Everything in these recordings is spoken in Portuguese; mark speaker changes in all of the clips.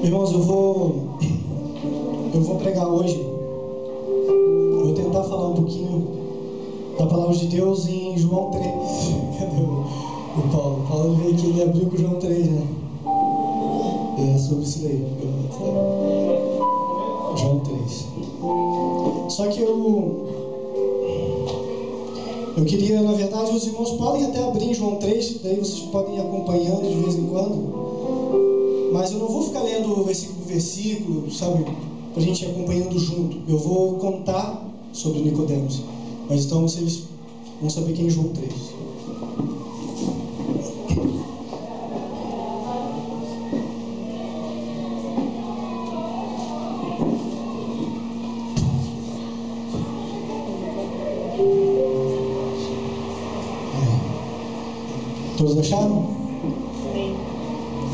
Speaker 1: Irmãos, eu vou pregar hoje. Vou tentar falar um pouquinho da palavra de Deus em João 3. Cadê o Paulo? O Paulo veio aqui, ele abriu com João 3, né? É sobre isso daí. João 3. Só que eu queria, na verdade, os irmãos podem até abrir em João 3, daí vocês podem ir acompanhando de vez em quando. Mas eu não vou ficar lendo versículo por versículo, sabe, para a gente ir acompanhando junto. Eu vou contar sobre Nicodemos. Mas então vocês vão saber quem é João 3. Todos acharam?
Speaker 2: Sim.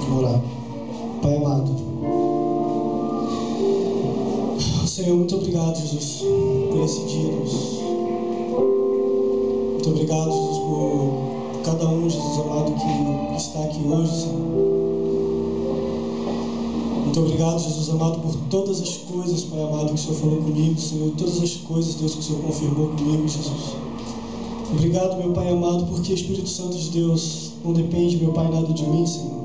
Speaker 1: Vamos orar. Pai amado, Senhor, muito obrigado, Jesus, por esse dia, Deus. Muito obrigado, Jesus, por cada um, Jesus amado, que está aqui hoje, Senhor. Muito obrigado, Jesus amado, por todas as coisas, Pai amado, que o Senhor falou comigo, Senhor. Todas as coisas, Deus, que o Senhor confirmou comigo, Jesus. Obrigado, meu Pai amado, porque Espírito Santo de Deus não depende, meu Pai, nada de mim, Senhor.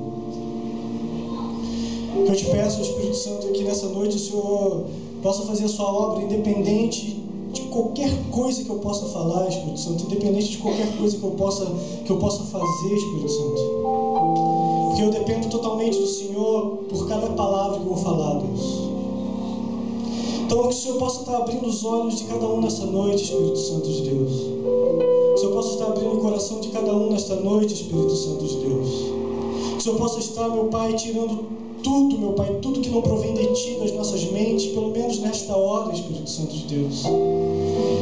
Speaker 1: Eu te peço, Espírito Santo, que nessa noite o Senhor possa fazer a sua obra, independente de qualquer coisa que eu possa falar, Espírito Santo, independente de qualquer coisa que eu possa fazer, Espírito Santo. Porque eu dependo totalmente do Senhor por cada palavra que eu vou falar, Deus. Então, que o Senhor possa estar abrindo os olhos de cada um nessa noite, Espírito Santo de Deus. Que o Senhor possa estar abrindo o coração de cada um nesta noite, Espírito Santo de Deus. Que o Senhor possa estar, meu Pai, tirando tudo, meu Pai, tudo que não provém de Ti, das nossas mentes, pelo menos nesta hora, Espírito Santo de Deus.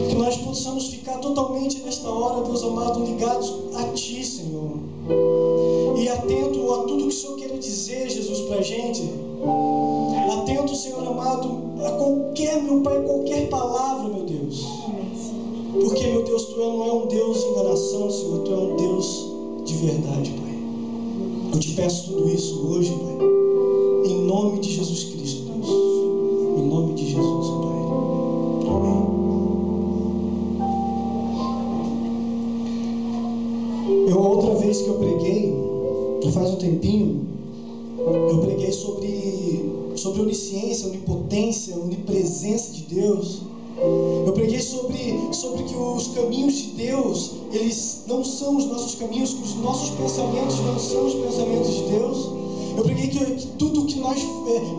Speaker 1: Que nós possamos ficar totalmente nesta hora, Deus amado, ligados a Ti, Senhor. E atento a tudo que o Senhor quer dizer, Jesus, para a gente. Atento, Senhor amado, a qualquer, meu Pai, qualquer palavra, meu Deus. Porque, meu Deus, Tu não é um Deus de enganação, Senhor. Tu é um Deus de verdade, Pai. Eu te peço tudo isso hoje, Pai. Em nome de Jesus Cristo, Deus. Em nome de Jesus, Pai. Amém. Outra vez que eu preguei, já faz um tempinho, eu preguei sobre onisciência, onipotência, onipresença de Deus. Eu preguei sobre que os caminhos de Deus, eles não são os nossos caminhos, que os nossos pensamentos não são os pensamentos de Deus. Eu preguei que tudo que nós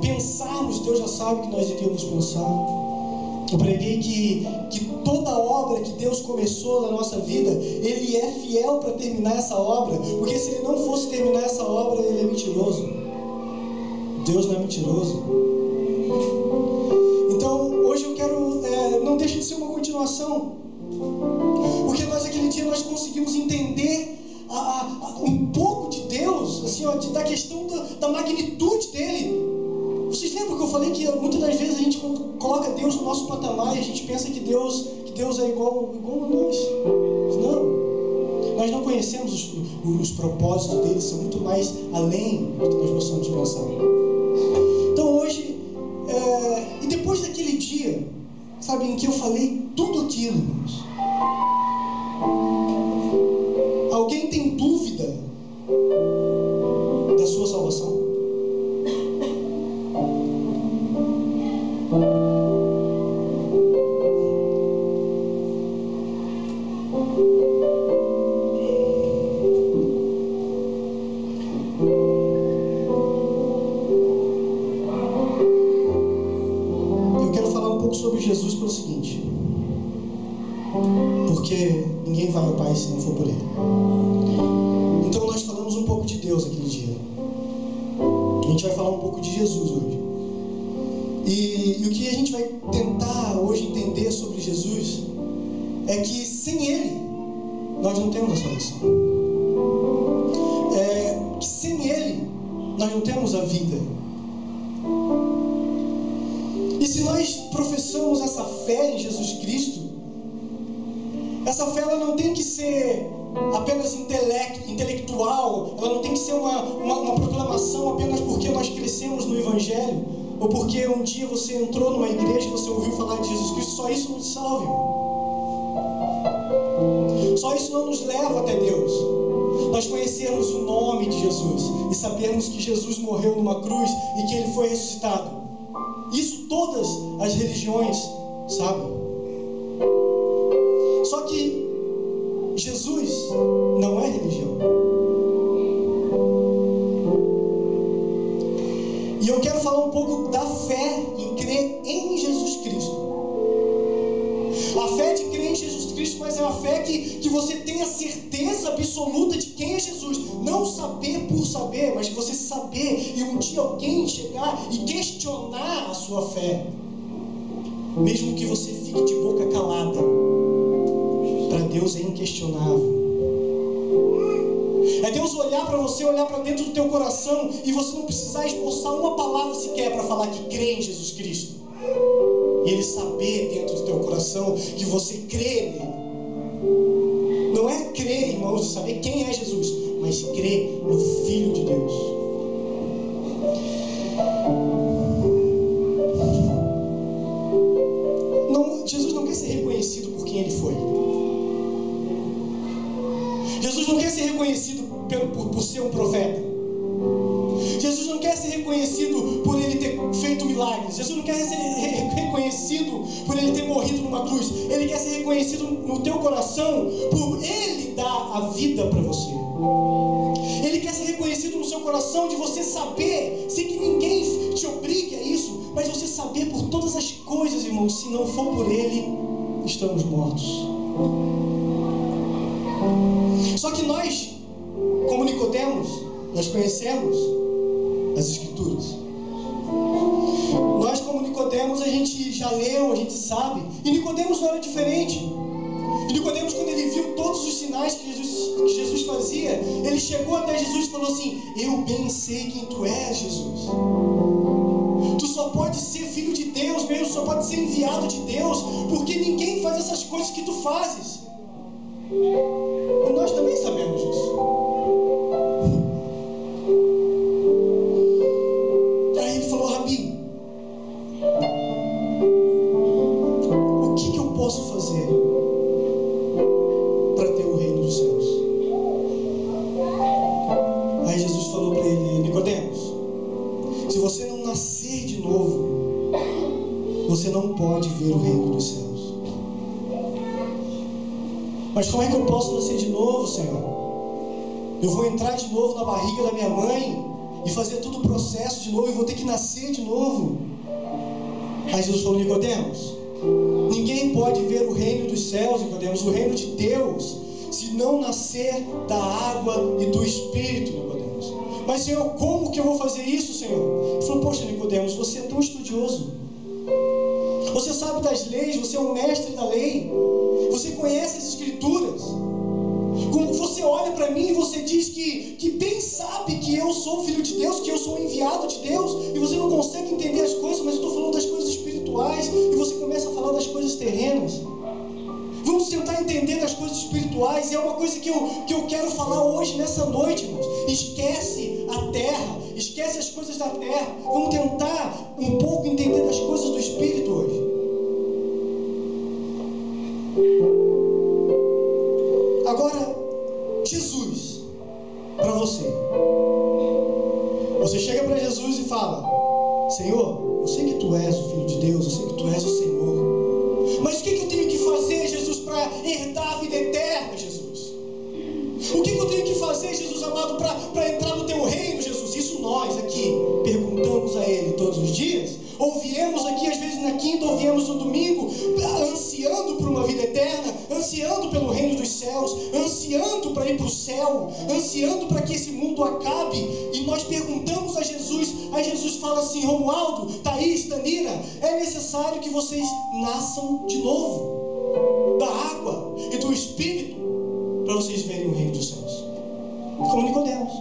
Speaker 1: pensarmos, Deus já sabe que nós iríamos pensar. Eu preguei que toda obra que Deus começou na nossa vida, Ele é fiel para terminar essa obra, porque se Ele não fosse terminar essa obra, Ele é mentiroso. Deus não é mentiroso. Então, hoje eu quero, não deixa de ser uma continuação, porque nós aquele dia nós conseguimos entender um pouco de Deus, assim, ó, da questão da magnitude dele. Vocês lembram que eu falei que muitas das vezes a gente coloca Deus no nosso patamar e a gente pensa que Deus é igual a nós? Não. Nós não conhecemos os propósitos dele, são muito mais além do que nós possamos pensar. Então hoje, e depois daquele dia, sabe, em que eu falei tudo aquilo, irmãos, alguém tem dúvida da sua salvação? Sobre Jesus pelo seguinte, porque ninguém vai ao Pai se não for por Ele. Então nós falamos um pouco de Deus aquele dia. A gente vai falar um pouco de Jesus hoje. E o que a gente vai tentar hoje entender sobre Jesus é que sem Ele nós não temos a salvação. Que sem Ele nós não temos a vida. E se nós professamos essa fé em Jesus Cristo, essa fé ela não tem que ser apenas intelectual, ela não tem que ser uma proclamação apenas porque nós crescemos no Evangelho, ou porque um dia você entrou numa igreja e você ouviu falar de Jesus Cristo. Só isso não te salva, irmão. Só isso não nos leva até Deus. Nós conhecermos o nome de Jesus e sabermos que Jesus morreu numa cruz e que Ele foi ressuscitado. Isso todas as religiões sabem. Só que Jesus não é religião. E eu quero falar um pouco da fé em crer em Jesus Cristo. A fé de crer em Jesus Cristo, mas é uma fé que você tem a certeza absoluta de quem é Jesus. Não saber por saber, mas você saber e um dia alguém chegar e questionar a sua fé. Mesmo que você fique de boca calada, para Deus é inquestionável. É Deus olhar para você, olhar para dentro do teu coração e você não precisar esboçar uma palavra sequer para falar que crê em Jesus Cristo. E Ele saber dentro do teu coração que você crê nele. Não é crer, irmãos, de saber quem é Jesus, mas crer no Filho de Deus. Jesus não quer ser reconhecido por quem Ele foi. Jesus não quer ser reconhecido por ser um profeta. Jesus não quer ser reconhecido por Ele ter feito milagres. Jesus não quer ser reconhecido por Ele ter morrido numa cruz. Ele quer ser reconhecido no teu coração por Ele dar a vida para você. Ele quer ser reconhecido no seu coração de você saber, sem que ninguém te obrigue a isso, mas você saber por todas as coisas, irmãos, se não for por Ele, estamos mortos. Só que nós, como Nicodemos, nós conhecemos as Escrituras. Nós, como Nicodemos, a gente já leu, a gente sabe. E Nicodemos não era diferente. E Nicodemos, quando ele viu todos os sinais que Jesus fazia, ele chegou até Jesus e falou assim: eu bem sei quem tu és, Jesus. Tu só pode ser filho de Deus mesmo, só pode ser enviado de Deus, porque ninguém faz essas coisas que tu fazes. E nós também sabemos disso. Aí ele falou: Rabi, o que eu posso fazer para ter o reino dos céus? Aí Jesus falou para ele: Nicodemos, se você não nascer de novo, você não pode ver o reino dos céus. Mas como é que eu posso nascer de novo, Senhor? Eu vou entrar de novo na barriga da minha mãe e fazer todo o processo de novo e vou ter que nascer de novo. Aí Jesus falou: Nicodemos, ninguém pode ver o reino dos céus, Nicodemos, o reino de Deus, se não nascer da água e do Espírito, Nicodemos. Mas, Senhor, como que eu vou fazer isso, Senhor? Ele falou: poxa, Nicodemos, você é tão estudioso. Você sabe das leis, você é um mestre da lei. Você conhece as Escrituras. Como você olha para mim e você diz que bem sabe que eu sou filho de Deus, que eu sou enviado de Deus, e você não consegue entender as coisas, mas eu estou falando das coisas espirituais, e você começa a falar das coisas terrenas. Vamos tentar entender das coisas espirituais, e é uma coisa que eu quero falar hoje, nessa noite, irmãos. Esquece a terra, esquece as coisas da terra. Vamos tentar um pouco entender das coisas do Espírito hoje. Agora, Jesus, para você. Você chega para Jesus e fala: Senhor, eu sei que tu és o Filho de Deus, eu sei que tu és o Senhor. Mas o que eu tenho que fazer, Jesus, para herdar a vida eterna, Jesus? O que eu tenho que fazer, Jesus amado, para entrar no teu reino, Jesus? Isso nós aqui perguntamos a Ele todos os dias. Ou viemos aqui às vezes na quinta, ou viemos no domingo, ansiando por uma vida eterna, ansiando pelo reino dos céus, ansiando para ir para o céu, ansiando para que esse mundo acabe. E nós perguntamos a Jesus, aí Jesus fala assim: Romualdo, Thaís, Danira, é necessário que vocês nasçam de novo, da água e do Espírito, para vocês verem o reino dos céus. Como Nicodemos.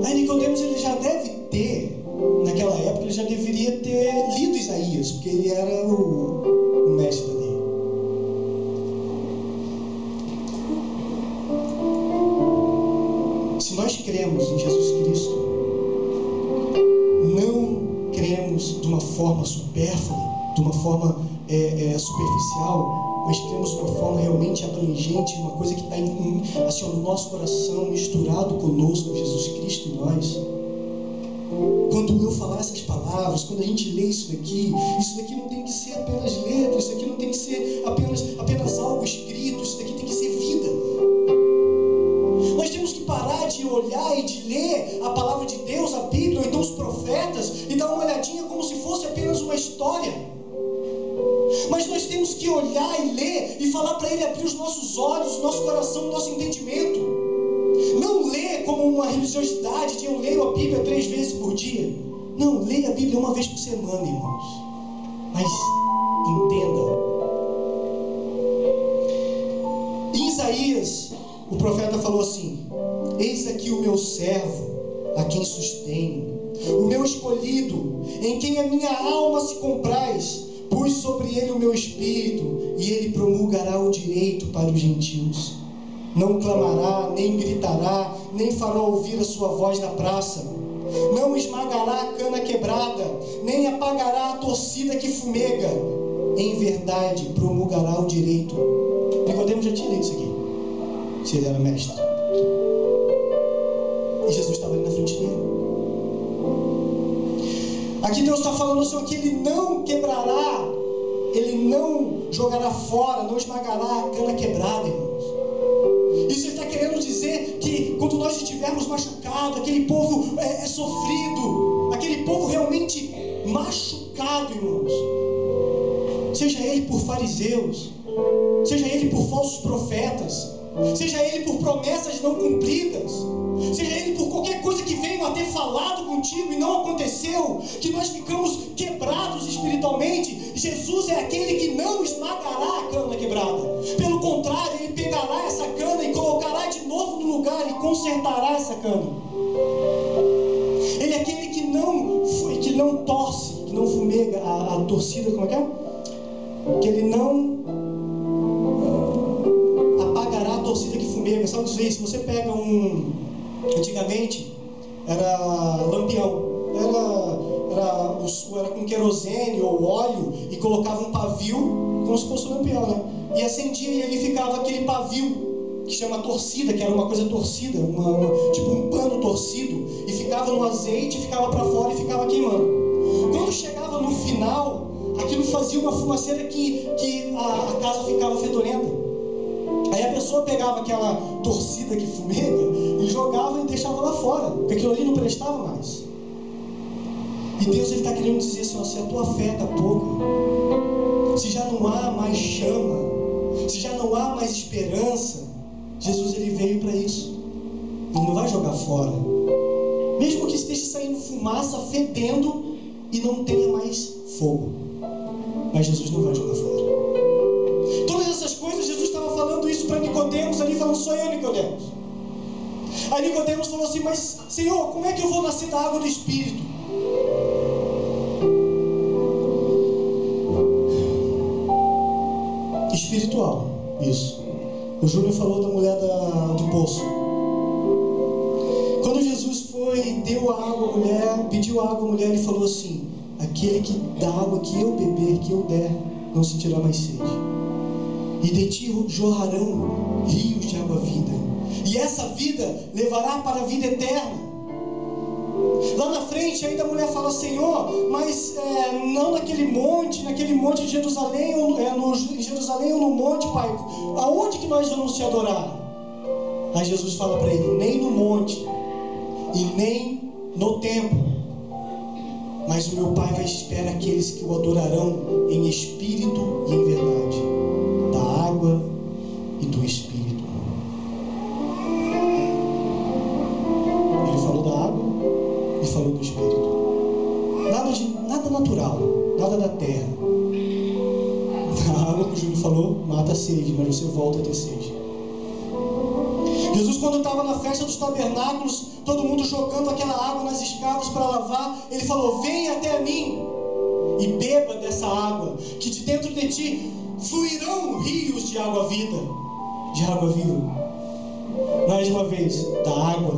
Speaker 1: Aí Nicodemos, ele já deve ter, naquela época, ele já deveria ter lido Isaías, porque ele era o mestre da lei. Se nós cremos em Jesus Cristo, não cremos de uma forma supérflua, de uma forma superficial, mas cremos de uma forma realmente abrangente, uma coisa que está assim, no nosso coração, misturado conosco, Jesus Cristo em nós. Quando eu falar essas palavras, quando a gente lê isso daqui não tem que ser apenas letras, isso daqui não tem que ser apenas algo escrito, isso daqui tem que ser vida. Nós temos que parar de olhar e de ler a palavra de Deus, a Bíblia, ou então os profetas, e dar uma olhadinha como se fosse apenas uma história. Mas nós temos que olhar e ler e falar para Ele abrir os nossos olhos, o nosso coração, o nosso entendimento. Não ler como uma religiosidade de eu leio a Bíblia 3 vezes por dia. Não, leia a Bíblia uma vez por semana, irmãos. Mas entenda. Em Isaías, o profeta falou assim: eis aqui o meu servo, a quem sustenho, o meu escolhido, em quem a minha alma se compraz. Pus sobre ele o meu espírito, e ele promulgará o direito para os gentios. Não clamará, nem gritará, nem fará ouvir a sua voz na praça. Não esmagará a cana quebrada, nem apagará a torcida que fumega. Em verdade, promulgará o direito. Nicodemo já tinha lido isso aqui, se ele era mestre. E Jesus estava ali na frente dele. Aqui Deus está falando assim, que Ele não quebrará, Ele não jogará fora, não esmagará a cana quebrada, irmãos. Isso Ele está querendo dizer que quando nós estivermos machucados, aquele povo sofrido, aquele povo realmente machucado, irmãos, seja ele por fariseus, seja ele por falsos profetas, seja ele por promessas não cumpridas, seja ele por qualquer coisa que venham a ter falado contigo e não aconteceu, que nós ficamos quebrados espiritualmente, Jesus é aquele que não esmagará a cana quebrada. Pelo contrário, Ele pegará essa cana e colocará de novo no lugar e consertará essa cana. Ele é aquele que não torce, que não fumega a torcida, como é que é? Que Ele não apagará a torcida que fumega. Sabe o que é isso? Se você pega antigamente era lampião, era com querosene ou óleo, e colocava um pavio como se fosse um lampião, né? E acendia, e ali ficava aquele pavio que chama torcida, que era uma coisa torcida, tipo um pano torcido, e ficava no azeite, ficava para fora e ficava queimando. Quando chegava no final, aquilo fazia uma fumaceira que a casa ficava fedorenta. Aí a pessoa pegava aquela torcida que fumega e jogava e deixava lá fora, porque aquilo ali não prestava mais. E Deus está querendo dizer assim, se a tua fé está pouca, se já não há mais chama, se já não há mais esperança, Jesus Ele veio para isso. Ele não vai jogar fora, mesmo que esteja saindo fumaça, fedendo e não tenha mais fogo, mas Jesus não vai jogar fora. Todas essas coisas, Jesus estava falando isso para Nicodemos ali, falando: sou eu, Nicodemos. Aí Nicodemos falou assim: mas Senhor, como é que eu vou nascer da água do Espírito? Espiritual, isso. O Júlio falou da mulher do poço. Quando Jesus deu a água à mulher, pediu a água à mulher, Ele falou assim: aquele que da água que eu beber, que eu der, não sentirá mais sede. E de ti jorrarão rios de água vida, e essa vida levará para a vida eterna. Lá na frente ainda a mulher fala: Senhor, mas não naquele monte de Jerusalém, em Jerusalém ou no monte, Pai, aonde que nós vamos te adorar? Aí Jesus fala para ele: nem no monte e nem no templo, mas o meu Pai espera aqueles que o adorarão em espírito e em verdade, da água e do Espírito. Ele falou da água e falou do Espírito. Nada natural, nada da terra. A água que o Júlio falou mata a sede, mas você volta a ter sede. Jesus, quando estava na festa dos tabernáculos, todo mundo jogando aquela água nas escadas para lavar, Ele falou: venha até mim e beba dessa água, que de dentro de ti fluirão rios de água viva. Mais uma vez, da água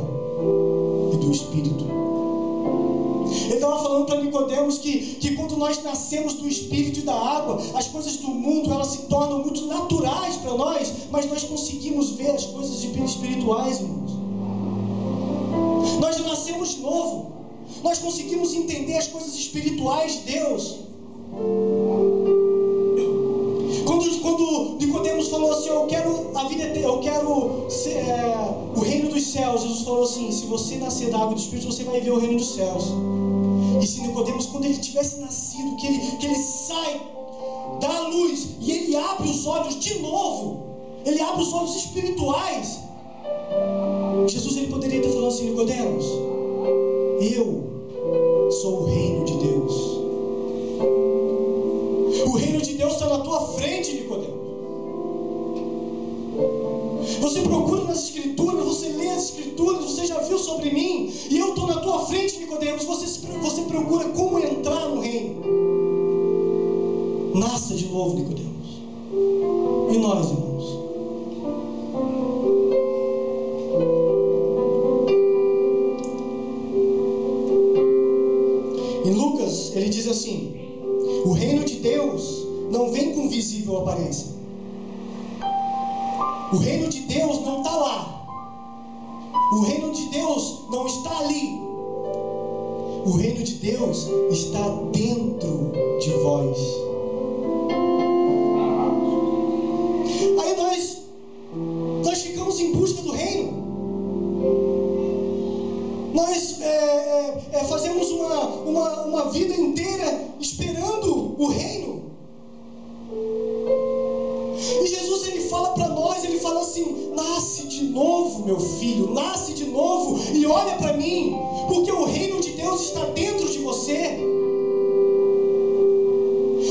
Speaker 1: e do Espírito. Ele estava falando para Nicodemos que quando nós nascemos do Espírito e da água, as coisas do mundo, elas se tornam muito naturais para nós, mas nós conseguimos ver as coisas espirituais, irmãos. Nós já nascemos de novo. Nós conseguimos entender as coisas espirituais de Deus. Quando Nicodemos falou assim, eu quero a vida eterna, eu quero o reino dos céus, Jesus falou assim, se você nascer da água e do Espírito, você vai ver o reino dos céus. E se Nicodemos, quando ele tivesse nascido, que ele sai da luz e ele abre os olhos de novo, ele abre os olhos espirituais, Jesus ele poderia ter falado assim, Nicodemos, eu sou o reino de Deus. O reino de Deus está na tua frente, Nicodemos. Você procura nas Escrituras, você lê as Escrituras, você já viu sobre mim, e eu estou na tua frente, Nicodemos. Você procura como entrar no reino. Nasça de novo, Nicodemos. E nós, irmãos? Em Lucas, ele diz assim, o reino de Deus não vem com visível aparência. O reino de Deus não está lá. O reino de Deus não está ali. O reino de Deus está dentro de vós. Aí nós ficamos em busca do reino. Nós fazemos uma vida inteira esperando o reino. E Jesus ele fala para nós, ele fala assim, nasce de novo, meu filho, nasce de novo e olha para mim, porque o reino de Deus está dentro de você.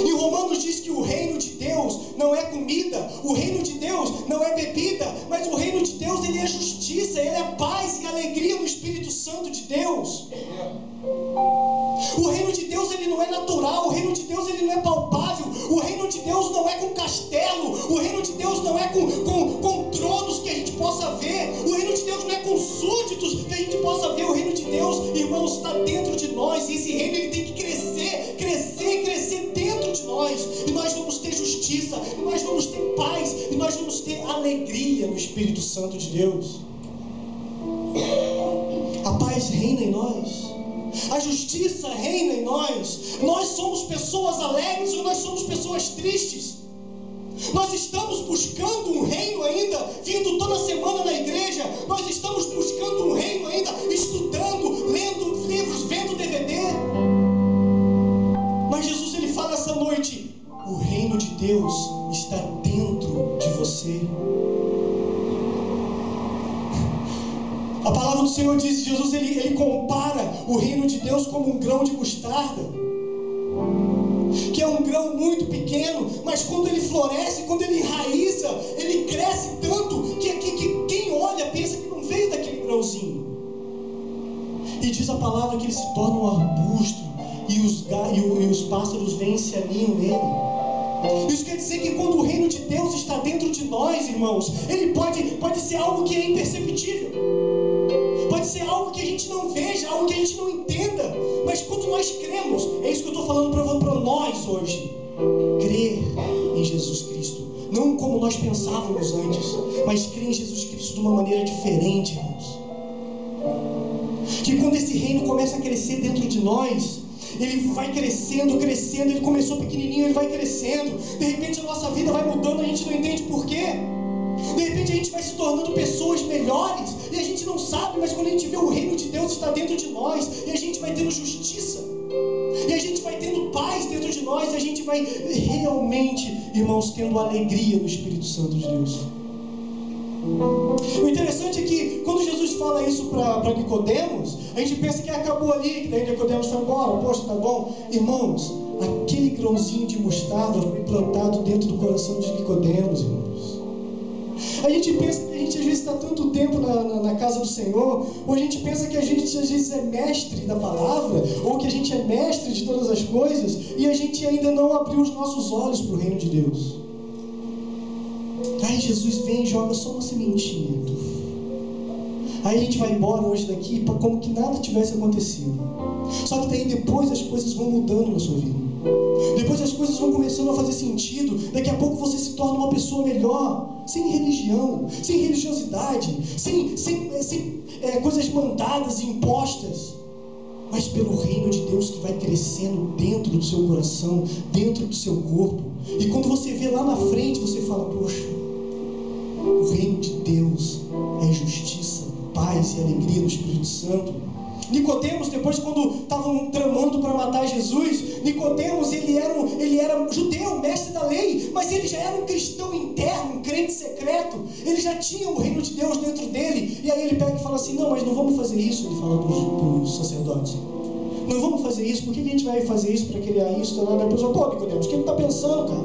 Speaker 1: E Romanos diz que o reino de Deus não é comida, o reino de Deus não é bebida, mas o reino de Deus ele é justiça, ele é paz e alegria no Espírito Santo de Deus. O reino de Deus ele não é natural, o reino de Deus ele não é palpável, o reino de Deus não é com castelo, o reino de Deus não é com tronos que a gente possa ver, o reino de Deus não é com súditos que a gente possa ver, o reino de Deus, irmãos, está dentro de nós, e esse reino ele tem que crescer dentro de nós, e nós vamos ter justiça, e nós vamos ter paz, e nós vamos ter alegria no Espírito Santo de Deus. A paz reina em nós. A justiça reina em nós. Nós somos pessoas alegres ou nós somos pessoas tristes? Nós estamos buscando um reino ainda, vindo toda semana na igreja. Nós estamos buscando um reino ainda, estudando, lendo livros, vendo DVD. Mas Jesus ele fala essa noite, o reino de Deus está dentro de você. A palavra do Senhor diz, Jesus ele compara o reino de Deus como um grão de mostarda, que é um grão muito pequeno, mas quando ele floresce, quando ele enraiza, ele cresce tanto que quem olha pensa que não veio daquele grãozinho. E diz a palavra que ele se torna um arbusto e os pássaros vêm e se aninham nele. Isso quer dizer que quando o reino de Deus está dentro de nós, irmãos, ele pode ser algo que é imperceptível, pode ser algo que a gente não veja, algo que a gente não entenda, mas quando nós cremos, é isso que eu estou falando para nós hoje, crer em Jesus Cristo, não como nós pensávamos antes, mas crer em Jesus Cristo de uma maneira diferente, irmãos. Que quando esse reino começa a crescer dentro de nós, ele vai crescendo, ele começou pequenininho, ele vai crescendo, de repente a nossa vida vai mudando, a gente não entende por quê, de repente a gente vai se tornando pessoas melhores, e a gente não sabe, mas quando a gente vê o reino de Deus está dentro de nós, e a gente vai tendo justiça, e a gente vai tendo paz dentro de nós, e a gente vai realmente, irmãos, tendo alegria no Espírito Santo de Deus. O interessante é que quando Jesus fala isso para Nicodemos, a gente pensa que acabou ali, que daí Nicodemos foi embora, poxa, tá bom. Irmãos, aquele grãozinho de mostarda foi plantado dentro do coração de Nicodemos, irmãos. A gente pensa que a gente às vezes está tanto tempo na casa do Senhor, ou a gente pensa que a gente às vezes é mestre da palavra, ou que a gente é mestre de todas as coisas, e a gente ainda não abriu os nossos olhos para o reino de Deus. Aí Jesus vem e joga só uma sementinha. Aí a gente vai embora hoje daqui como que nada tivesse acontecido. Só que daí depois as coisas vão mudando na sua vida. Depois as coisas vão começando a fazer sentido. Daqui a pouco você se torna uma pessoa melhor, sem religião, sem religiosidade, sem coisas mandadas e impostas, mas pelo reino de Deus que vai crescendo dentro do seu coração, dentro do seu corpo. E quando você vê lá na frente, você fala: poxa, o reino de Deus é justiça, paz e alegria no Espírito Santo. Nicodemos, depois, quando estavam tramando para matar Jesus, Nicodemos, ele era judeu, mestre da lei, mas ele já era um cristão interno, um crente secreto. Ele já tinha o reino de Deus dentro dele. E aí ele pega e fala assim: não, mas não vamos fazer isso. Ele fala para os sacerdotes: não vamos fazer isso. Por que a gente vai fazer isso para criar isso? A pessoa: pô, Nicodemos, o que tu está pensando, cara?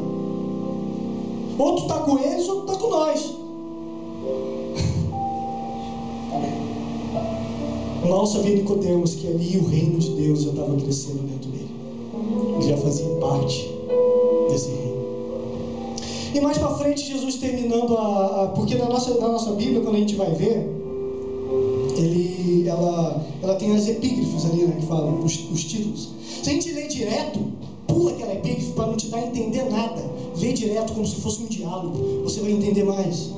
Speaker 1: Ou tu está com eles ou tu está com nós. Mal sabia Nicodemos que ali o reino de Deus já estava crescendo dentro dele. Ele já fazia parte desse reino. E mais para frente, Jesus terminando porque na nossa Bíblia, quando a gente vai ver, ela tem as epígrafes ali, né, que falam os títulos. Se a gente ler direto, pula aquela epígrafe para não te dar a entender nada. Lê direto como se fosse um diálogo, você vai entender mais.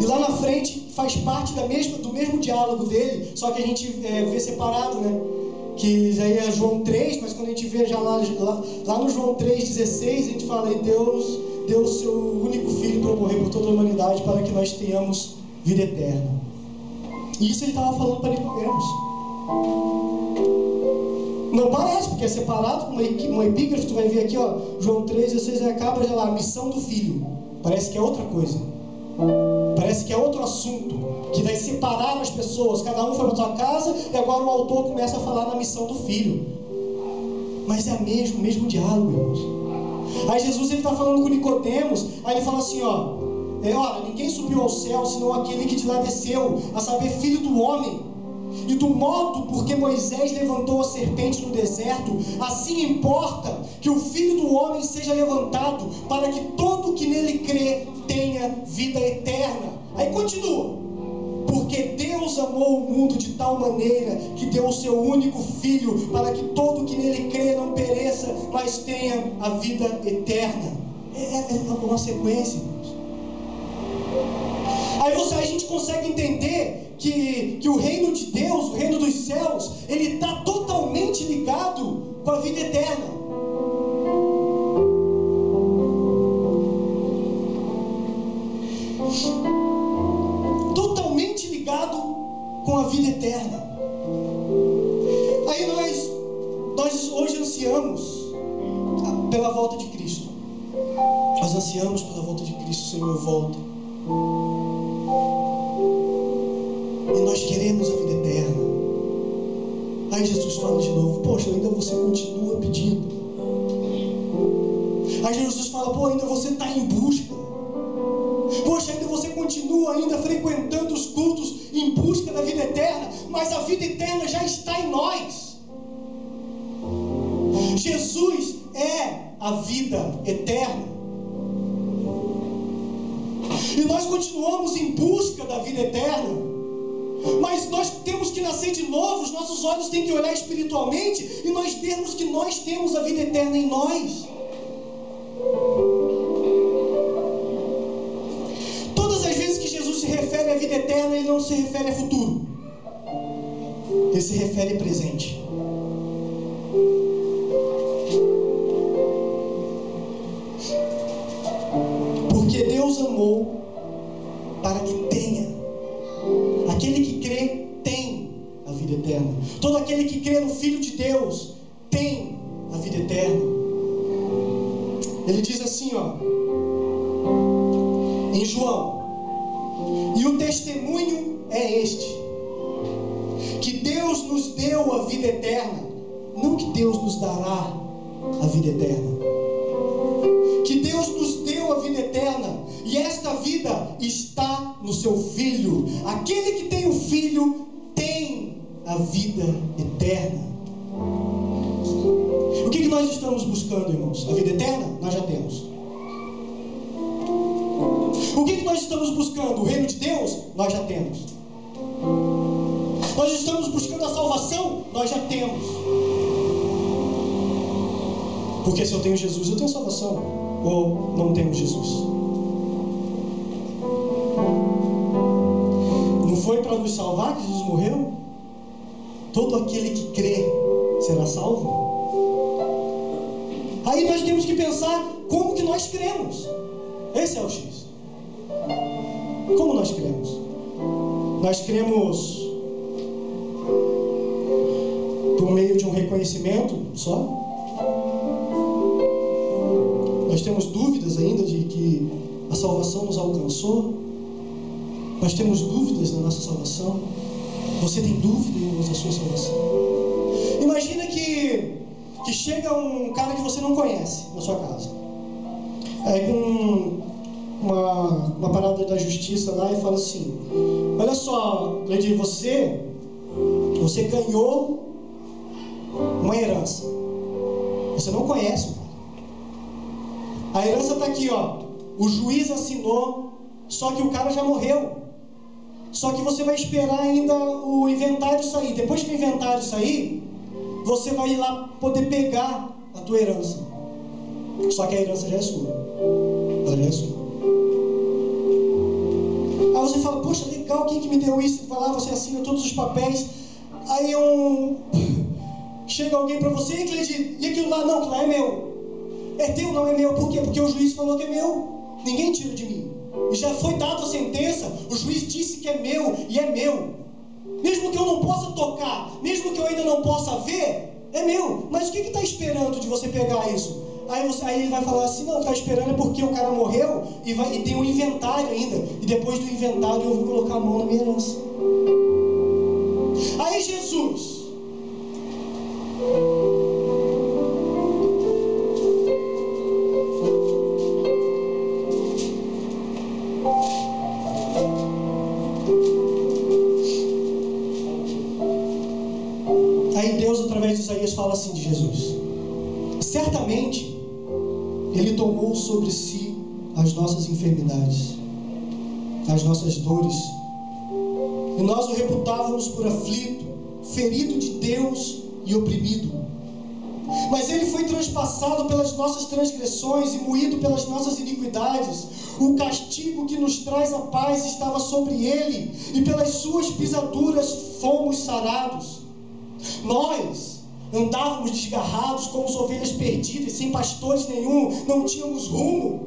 Speaker 1: E lá na frente faz parte do mesmo diálogo dele, só que a gente vê separado, né? Que aí é João 3, mas quando a gente vê já lá no João 3,16, a gente fala: e Deus deu o seu único filho para morrer por toda a humanidade, para que nós tenhamos vida eterna. E isso ele estava falando para Nicodemos. Não parece, porque é separado, uma epígrafe, tu vai ver aqui, ó, João 3,16, acaba já lá, a missão do filho. Parece que é outra coisa. Parece que é outro assunto, que daí separaram as pessoas, cada um foi para sua casa, e agora o autor começa a falar na missão do filho. Mas é o mesmo diálogo, irmãos. Aí Jesus está falando com Nicodemos, aí ele fala assim: olha, ninguém subiu ao céu senão aquele que de lá desceu, a saber, Filho do Homem. E do modo porque Moisés levantou a serpente no deserto, assim importa que o Filho do Homem seja levantado, para que todo que nele crê tenha vida eterna. Aí continua: porque Deus amou o mundo de tal maneira que deu o seu único Filho, para que todo que nele crê não pereça, mas tenha a vida eterna. É uma sequência, irmãos. Aí a gente consegue entender que o reino de Deus, o reino dos céus, ele está totalmente ligado com a vida eterna. Totalmente ligado com a vida eterna. Aí nós hoje ansiamos pela volta de Cristo. Nós ansiamos pela volta de Cristo. O Senhor volta. E nós queremos a vida eterna. Aí Jesus fala de novo: poxa, ainda você continua pedindo. Aí Jesus fala: pô, ainda você está em busca. Poxa, ainda você continua frequentando os cultos em busca da vida eterna. Mas a vida eterna já está em nós. Jesus é a vida eterna. E nós continuamos em busca da vida eterna. Mas nós temos que nascer de novo, os nossos olhos têm que olhar espiritualmente e nós vermos que nós temos a vida eterna em nós. Todas as vezes que Jesus se refere à vida eterna, ele não se refere a futuro. Ele se refere a presente. Porque Deus amou para que tenha. Aquele que crê tem a vida eterna. Todo aquele que crê no Filho de Deus tem a vida eterna. Ele diz assim, em João: e o testemunho é este, que Deus nos deu a vida eterna, não que Deus nos dará a vida eterna. Que Deus nos deu a vida eterna, e esta vida está no seu Filho. Aquele que tem o Filho tem a vida eterna. O que nós estamos buscando, irmãos? A vida eterna? Nós já temos. O que nós estamos buscando? O reino de Deus? Nós já temos. Nós estamos buscando a salvação? Nós já temos. Porque se eu tenho Jesus, eu tenho salvação. Ou não tenho Jesus? Não foi para nos salvar que Jesus morreu? Todo aquele que crê será salvo. Aí nós temos que pensar como que nós cremos. Esse é o X. Como nós cremos? Nós cremos por meio de um reconhecimento só? Nós temos dúvidas ainda de que a salvação nos alcançou? Nós temos dúvidas na nossa salvação? Você tem dúvida da sua salvação? Imagina que chega um cara que você não conhece na sua casa. Aí com uma parada da justiça lá e fala assim: olha só, Cleidir, você ganhou uma herança. Você não conhece o cara. A herança está aqui, ó. O juiz assinou, só que o cara já morreu. Só que você vai esperar ainda o inventário sair. Depois que o inventário sair, você vai ir lá poder pegar a tua herança. Só que a herança já é sua. Ela já é sua. Aí você fala: poxa, legal, quem que me deu isso? Você vai lá, você assina todos os papéis. Aí chega alguém para você: e Cleidir, e aquilo lá? Não, aquilo lá é meu. É teu, não é meu. Por quê? Porque o juiz falou que é meu. Ninguém tira de mim. E já foi dada a sentença. O juiz disse que é meu e é meu. Mesmo que eu não possa tocar, mesmo que eu ainda não possa ver, é meu. Mas o que está esperando de você pegar isso? Aí ele vai falar assim: não, está esperando é porque o cara morreu e tem um inventário ainda. E depois do inventário eu vou colocar a mão na minha herança. Aí Jesus, através de Isaías fala assim de Jesus: certamente Ele tomou sobre si as nossas enfermidades, as nossas dores, e nós o reputávamos por aflito, ferido de Deus e oprimido. Mas Ele foi transpassado pelas nossas transgressões e moído pelas nossas iniquidades. O castigo que nos traz a paz estava sobre Ele, e pelas suas pisaduras fomos sarados. Nós andávamos desgarrados como ovelhas perdidas, sem pastores nenhum, não tínhamos rumo.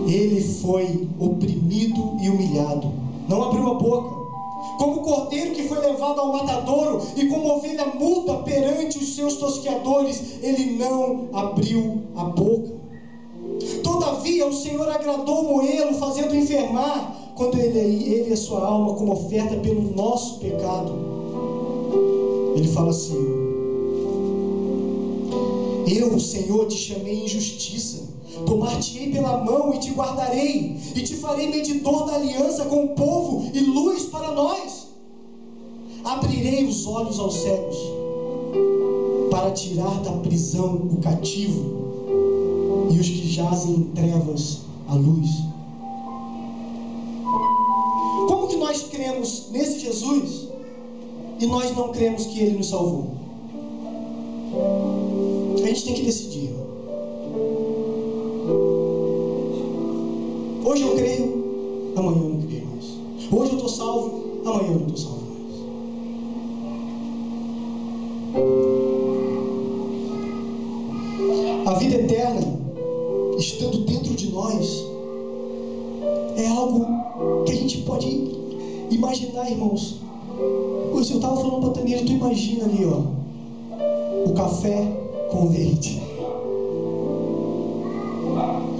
Speaker 1: Ele foi oprimido e humilhado, não abriu a boca. Como cordeiro que foi levado ao matadouro, e como ovelha muda perante os seus tosqueadores, ele não abriu a boca. Todavia o Senhor agradou moê-lo, fazendo enfermar, quando ele e a sua alma como oferta pelo nosso pecado. Ele fala assim: eu, o Senhor, te chamei em justiça, tomar-te-ei pela mão e te guardarei, e te farei medidor da aliança com o povo e luz para nós. Abrirei os olhos aos cegos, para tirar da prisão o cativo, e os que jazem em trevas a luz. Como que nós cremos nesse Jesus e nós não cremos que Ele nos salvou? A gente tem que decidir. Hoje eu creio, amanhã eu não creio mais. Hoje eu estou salvo, amanhã eu não estou salvo mais. A vida eterna, estando dentro de nós, é algo que a gente pode imaginar, irmãos. Eu estava falando para a Tamira, tu imagina ali, ó, o café com leite.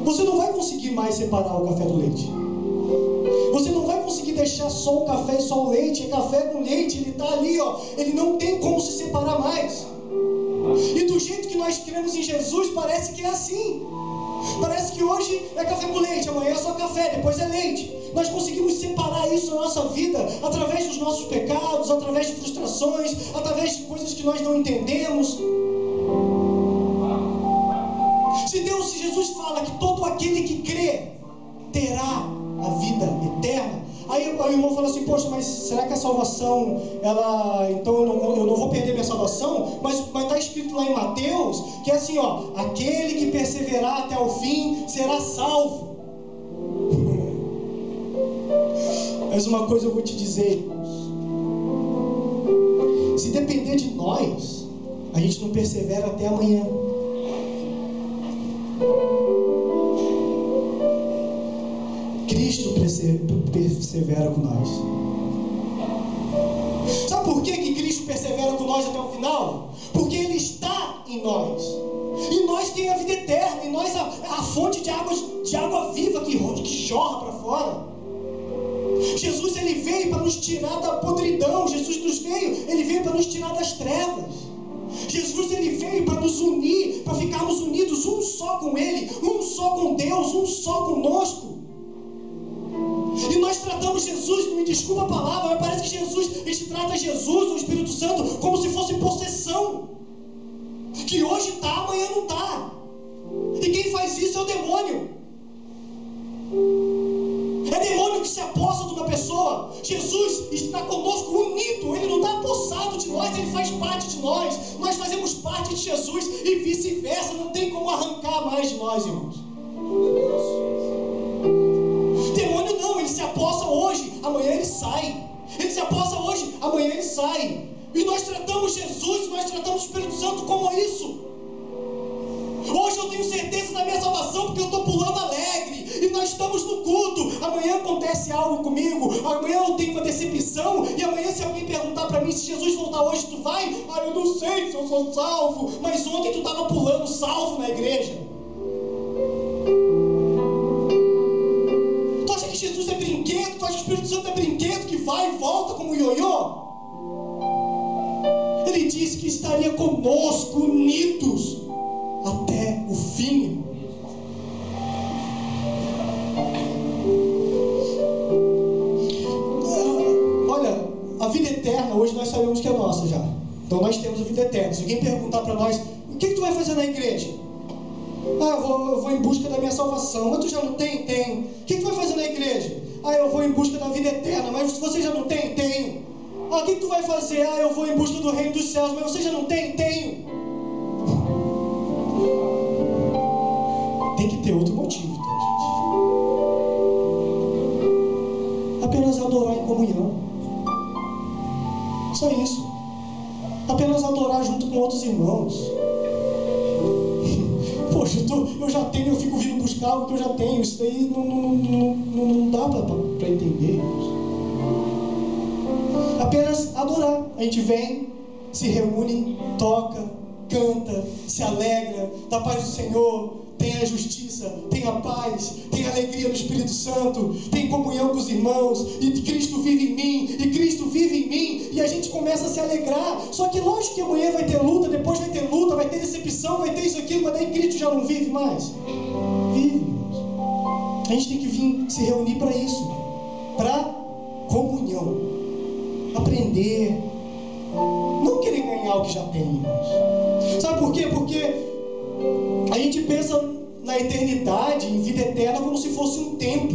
Speaker 1: Você não vai conseguir mais separar o café do leite. Você não vai conseguir deixar só o café e só o leite. É café com leite, ele está ali, ó. Ele não tem como se separar mais. E do jeito que nós cremos em Jesus, parece que é assim. Parece que hoje é café com leite, amanhã é só café, depois é leite. Nós conseguimos separar isso na nossa vida através dos nossos pecados, através de frustrações, através de coisas que nós não entendemos. Se Jesus fala que todo aquele que crê terá a vida eterna. Aí o irmão fala assim: poxa, mas será que a salvação, então eu não vou perder minha salvação? Mas está escrito lá em Mateus, que é assim, ó: aquele que perseverar até o fim será salvo. Mas uma coisa eu vou te dizer, irmãos: se depender de nós, a gente não persevera até amanhã. Cristo persevera com nós. Sabe por que Cristo persevera com nós até o final? Porque Ele está em nós. E nós temos a vida eterna. E nós a fonte de água viva que jorra para fora. Jesus, Ele veio para nos tirar da podridão. Ele veio para nos tirar das trevas. Jesus, Ele veio para nos unir, para ficarmos unidos um só com Ele, um só com Deus, um só conosco. E nós tratamos Jesus, me desculpa a palavra, mas parece que a gente trata Jesus, o Espírito Santo, como se fosse possessão. Que hoje está, amanhã não está. E quem faz isso é o demônio. É demônio que se apossa de uma pessoa. Jesus está conosco unido. Ele não está apossado de nós, Ele faz parte de nós. Nós fazemos parte de Jesus e vice-versa. Não tem como arrancar mais de nós, irmãos. Demônio não, ele se apossa hoje, amanhã ele sai. Ele se apossa hoje, amanhã ele sai. E nós tratamos Jesus, nós tratamos o Espírito Santo como isso. Hoje eu tenho certeza da minha salvação porque eu estou pulando alegre. E nós estamos no culto. Amanhã acontece algo comigo. Amanhã eu tenho uma decepção. E amanhã, se alguém perguntar para mim: se Jesus voltar hoje, tu vai? Eu não sei se eu sou salvo. Mas ontem tu estava pulando salvo na igreja. Tu acha que Jesus é brinquedo? Tu acha que o Espírito Santo é brinquedo que vai e volta como ioiô? Ele disse que estaria conosco, unidos até o fim. Olha, a vida eterna hoje nós sabemos que é nossa já. Então nós temos a vida eterna. Se alguém perguntar para nós: o que tu vai fazer na igreja? Eu vou em busca da minha salvação. Mas tu já não tem? Tenho. O que tu vai fazer na igreja? Eu vou em busca da vida eterna. Mas você já não tem? Tenho. O que tu vai fazer? Eu vou em busca do reino dos céus. Mas você já não tem? Tenho. Tem que ter outro motivo, tá, gente? Apenas adorar em comunhão. Só isso. Apenas adorar junto com outros irmãos. Poxa, eu já tenho, eu fico vindo buscar algo que eu já tenho. Isso daí não dá para entender. Apenas adorar. A gente vem, se reúne, toca, canta, se alegra, da paz do Senhor, tem a justiça, tem a paz, tem a alegria do Espírito Santo, tem comunhão com os irmãos, e Cristo vive em mim, e Cristo vive em mim, e a gente começa a se alegrar. Só que lógico que amanhã vai ter luta, depois vai ter luta, vai ter decepção, vai ter isso, aquilo, mas daí Cristo já não vive mais. Vive. A gente tem que vir se reunir para isso, para comunhão, aprender, não querer ganhar o que já tem, irmãos. Sabe por quê? Porque a gente pensa na eternidade, em vida eterna, como se fosse um tempo.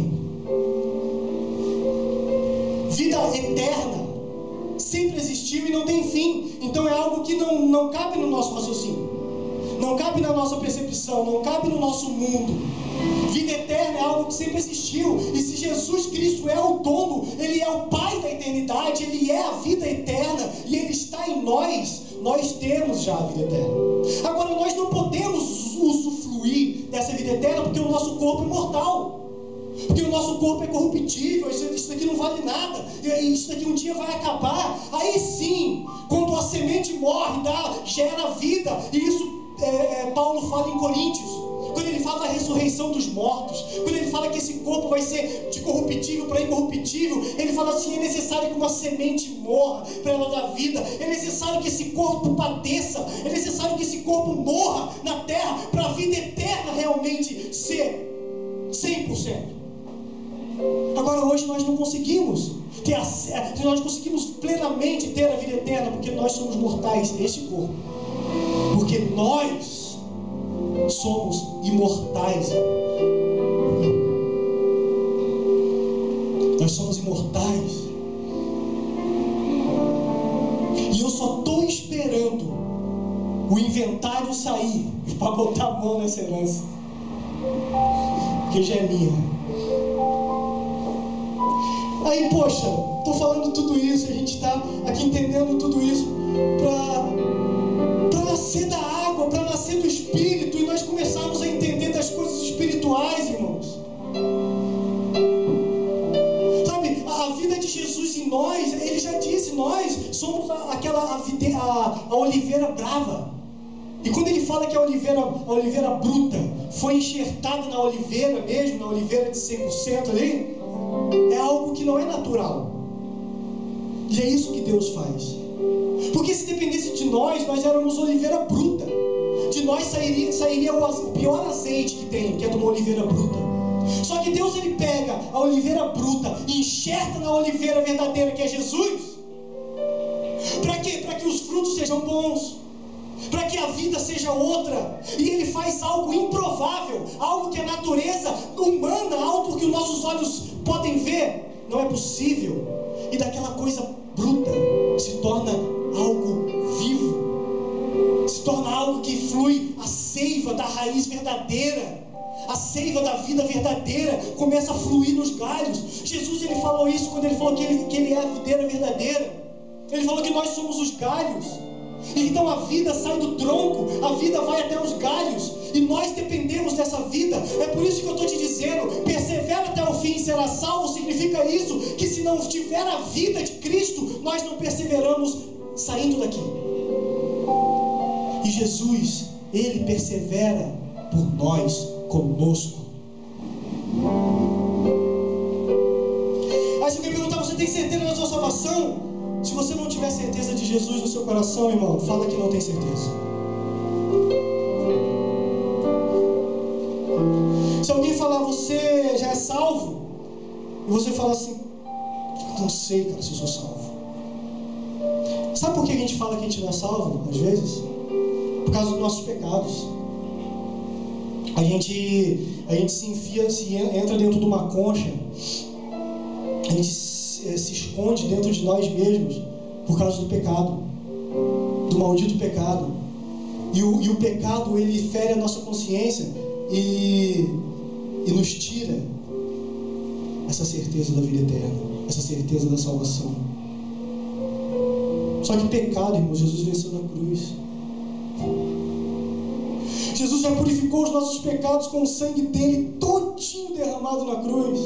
Speaker 1: Vida eterna sempre existiu e não tem fim. Então é algo que não cabe no nosso raciocínio, não cabe na nossa percepção, não cabe no nosso mundo. Vida eterna é algo que sempre existiu. E se Jesus Cristo é o dono, Ele é o Pai da eternidade, Ele é a vida eterna e Ele está em nós, nós temos já a vida eterna. Agora nós não podemos usufruir dessa vida eterna porque o nosso corpo é mortal, porque o nosso corpo é corruptível. Isso daqui não vale nada, isso daqui um dia vai acabar. Aí sim, quando a semente morre, gera vida. E isso Paulo fala em Coríntios, quando ele fala da ressurreição dos mortos, quando ele fala que esse corpo vai ser de corruptível para incorruptível, ele fala assim: é necessário que uma semente morra para ela dar vida, é necessário que esse corpo padeça, é necessário que esse corpo morra na terra para a vida eterna realmente ser 100%. Agora hoje nós não conseguimos nós conseguimos plenamente ter a vida eterna porque nós somos mortais deste corpo, porque nós somos imortais. Nós somos imortais. E eu só estou esperando o inventário sair para botar a mão nessa herança, porque já é minha. Aí, poxa, estou falando tudo isso, a gente está aqui entendendo tudo isso para nascer da água, para nascer do Espírito, e nós começarmos a entender das coisas espirituais, irmãos. Sabe, a vida de Jesus em nós, ele já disse, nós somos a oliveira brava. E quando ele fala que a oliveira bruta foi enxertada na oliveira mesmo, na oliveira de 100% ali, é algo que não é natural. E é isso que Deus faz. Porque se dependesse de nós éramos oliveira bruta. De nós sairia o pior azeite que tem, que é de uma oliveira bruta. Só que Deus, ele pega a oliveira bruta e enxerta na oliveira verdadeira, que é Jesus. Para quê? Para que os frutos sejam bons, para que a vida seja outra. E ele faz algo improvável, algo que a natureza humana, algo que os nossos olhos podem ver, não é possível. E daquela coisa bruta se torna algo vivo, se torna algo que flui a seiva da raiz verdadeira. A seiva da vida verdadeira começa a fluir nos galhos. Jesus, ele falou isso quando ele falou que ele é a videira verdadeira. Ele falou que nós somos os galhos. Então a vida sai do tronco, a vida vai até os galhos, e nós dependemos dessa vida. É por isso que eu estou te dizendo, persevera até o fim e será salvo. Significa isso, que se não tiver a vida de Cristo, nós não perseveramos saindo daqui. E Jesus, ele persevera por nós, conosco. Aí se alguém perguntar, você tem certeza da sua salvação? Se você não tiver certeza de Jesus no seu coração, irmão, fala que não tem certeza. Se alguém falar, você já é salvo, e você fala assim, não sei, cara, se eu sou salvo. Sabe por que a gente fala que a gente não é salvo, às vezes? Por causa dos nossos pecados. A gente se enfia, entra dentro de uma concha, a gente se esconde dentro de nós mesmos por causa do pecado, do maldito pecado. E o pecado, ele fere a nossa consciência e nos tira essa certeza da vida eterna, essa certeza da salvação. Só que pecado, irmão, Jesus venceu na cruz. Jesus já purificou os nossos pecados com o sangue dele todinho derramado na cruz.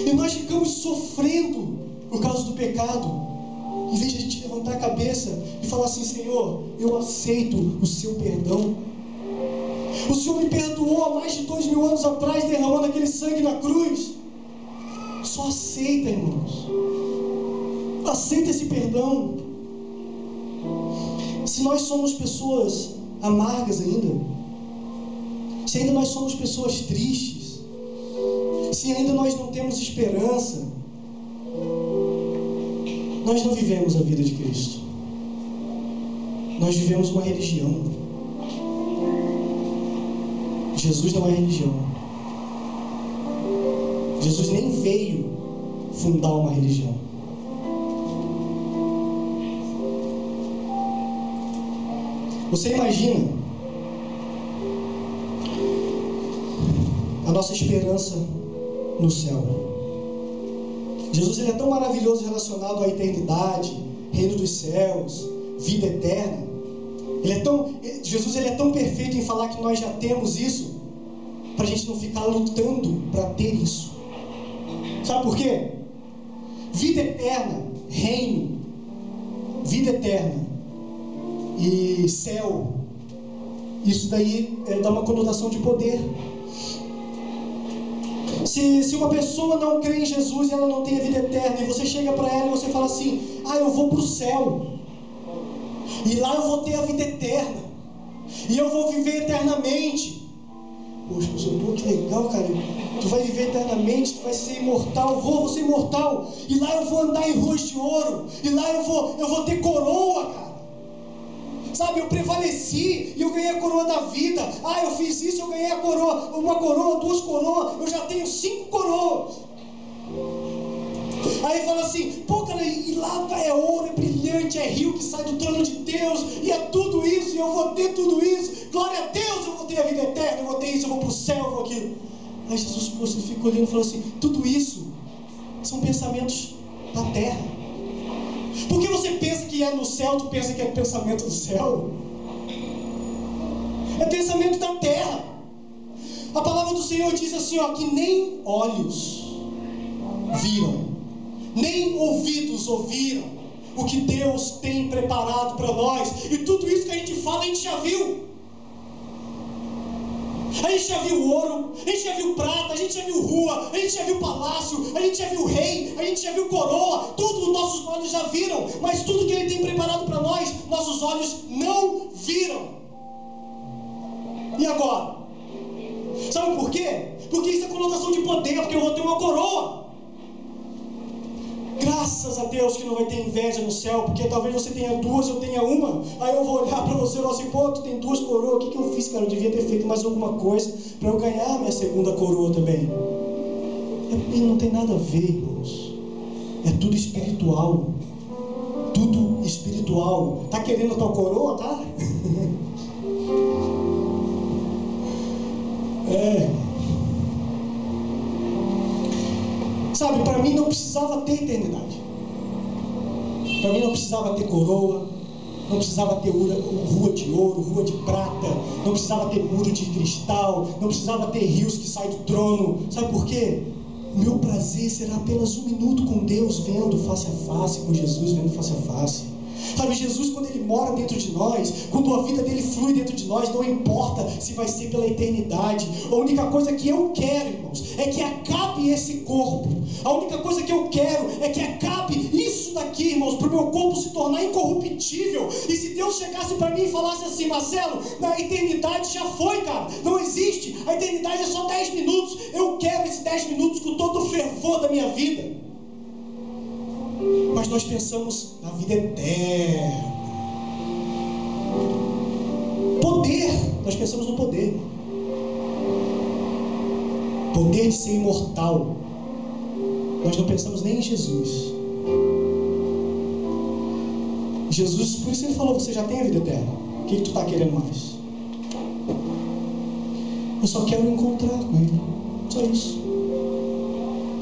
Speaker 1: E nós ficamos sofrendo por causa do pecado, em vez de a gente levantar a cabeça e falar assim, Senhor, eu aceito o seu perdão. O Senhor me perdoou há mais de 2000 anos atrás, derramando aquele sangue na cruz. Só aceita, irmãos. Aceita esse perdão. Se nós somos pessoas amargas ainda, se ainda nós somos pessoas tristes, se ainda nós não temos esperança, nós não vivemos a vida de Cristo. Nós vivemos uma religião. Jesus não é religião. Jesus nem veio fundar uma religião. Você imagina a nossa esperança no céu. Jesus, ele é tão maravilhoso relacionado à eternidade, reino dos céus, vida eterna. Jesus, ele é tão perfeito em falar que nós já temos isso, para a gente não ficar lutando para ter isso. Sabe por quê? Vida eterna, reino, vida eterna e céu, isso daí dá uma conotação de poder. Se uma pessoa não crê em Jesus e ela não tem a vida eterna, e você chega para ela e você fala assim, eu vou para o céu, e lá eu vou ter a vida eterna, e eu vou viver eternamente. Poxa, pastor, que legal, cara, tu vai viver eternamente, tu vai ser imortal. Vou ser imortal, e lá eu vou andar em ruas de ouro, e lá eu vou ter coroa, cara. Sabe, eu prevaleci e eu ganhei a coroa da vida. Eu fiz isso, eu ganhei a coroa, uma coroa, 2 coroas, eu já tenho 5 coroas. Aí fala assim, pô cara, e lá é ouro, é brilhante, é rio que sai do trono de Deus, e é tudo isso, e eu vou ter tudo isso, glória a Deus, eu vou ter a vida eterna, eu vou ter isso, eu vou para o céu, eu vou aquilo. Aí Jesus, pô, você fica olhando e fala assim, tudo isso são pensamentos da terra. Porque você pensa que é no céu, tu pensa que é pensamento do céu? É pensamento da terra. A palavra do Senhor diz assim, ó, que nem olhos viram, nem ouvidos ouviram o que Deus tem preparado para nós. E tudo isso que a gente fala, a gente já viu. A gente já viu ouro, a gente já viu prata, a gente já viu rua, a gente já viu palácio, a gente já viu rei, a gente já viu coroa. Tudo os nossos olhos já viram, mas tudo que Ele tem preparado para nós, nossos olhos não viram. E agora? Sabe por quê? Porque isso é conotação de poder, porque eu vou ter uma coroa. Graças a Deus que não vai ter inveja no céu, porque talvez você tenha duas, eu tenha uma. Aí eu vou olhar para você e falar assim, pô, tu tem duas coroas, o que eu fiz, cara? Eu devia ter feito mais alguma coisa para eu ganhar a minha segunda coroa também. E não tem nada a ver, irmãos. É tudo espiritual. Tudo espiritual. Tá querendo a tua coroa, tá? Sabe, para mim não precisava ter eternidade. Para mim não precisava ter coroa, não precisava ter rua de ouro, rua de prata, não precisava ter muro de cristal, não precisava ter rios que saem do trono. Sabe por quê? O meu prazer será apenas 1 minuto com Deus, vendo face a face, com Jesus vendo face a face. Sabe, Jesus, quando Ele mora dentro de nós, quando a vida dele flui dentro de nós, não importa se vai ser pela eternidade. A única coisa que eu quero, irmãos, é que acabe esse corpo. A única coisa que eu quero é que acabe isso daqui, irmãos, para o meu corpo se tornar incorruptível. E se Deus chegasse para mim e falasse assim, Marcelo, na eternidade já foi, cara, não existe, a eternidade é só 10 minutos. Eu quero esses 10 minutos com todo o fervor da minha vida. Mas nós pensamos na vida eterna. Poder, nós pensamos no poder. Poder de ser imortal. Nós não pensamos nem em Jesus. Jesus, por isso Ele falou, você já tem a vida eterna. O que tu está querendo mais? Eu só quero encontrar com Ele. Só isso.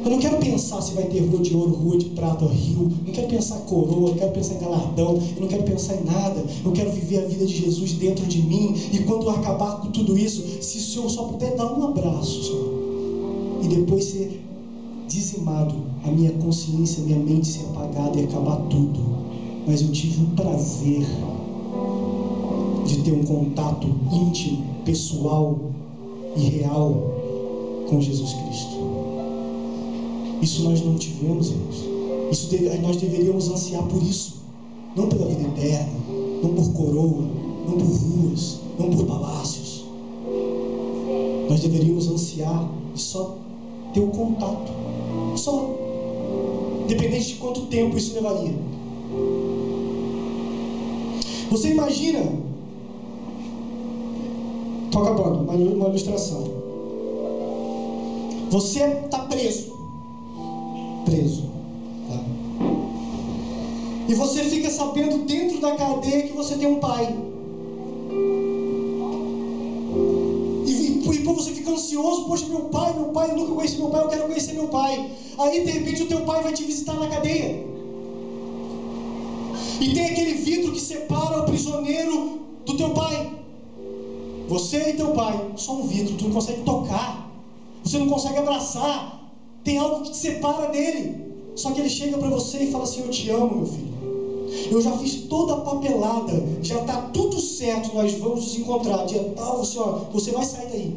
Speaker 1: Eu não quero pensar se vai ter rua de ouro, rua de prata, rio. Eu não quero pensar em coroa, eu não quero pensar em galardão. Eu não quero pensar em nada. Eu quero viver a vida de Jesus dentro de mim. E quando eu acabar com tudo isso, se o Senhor só puder dar um abraço, Senhor, e depois ser dizimado, a minha consciência, a minha mente ser apagada e acabar tudo. Mas eu tive o prazer de ter um contato íntimo, pessoal e real com Jesus Cristo. Isso nós não tivemos, irmãos. Nós deveríamos ansiar por isso. Não pela vida eterna, não por coroa, não por ruas, não por palácios. Nós deveríamos ansiar e só ter o contato. Só. Independente de quanto tempo isso levaria. Você imagina... Estou acabando, uma ilustração. Você está preso, tá? E você fica sabendo dentro da cadeia que você tem um pai. E você fica ansioso, poxa, meu pai, eu nunca conheci meu pai, eu quero conhecer meu pai. Aí de repente o teu pai vai te visitar na cadeia. E tem aquele vidro que separa o prisioneiro do teu pai. Você e teu pai, só um vidro, tu não consegue tocar, você não consegue abraçar. Tem algo que te separa dele. Só que ele chega para você e fala assim, eu te amo, meu filho. Eu já fiz toda a papelada, já está tudo certo, nós vamos nos encontrar dia tal, você vai sair daí.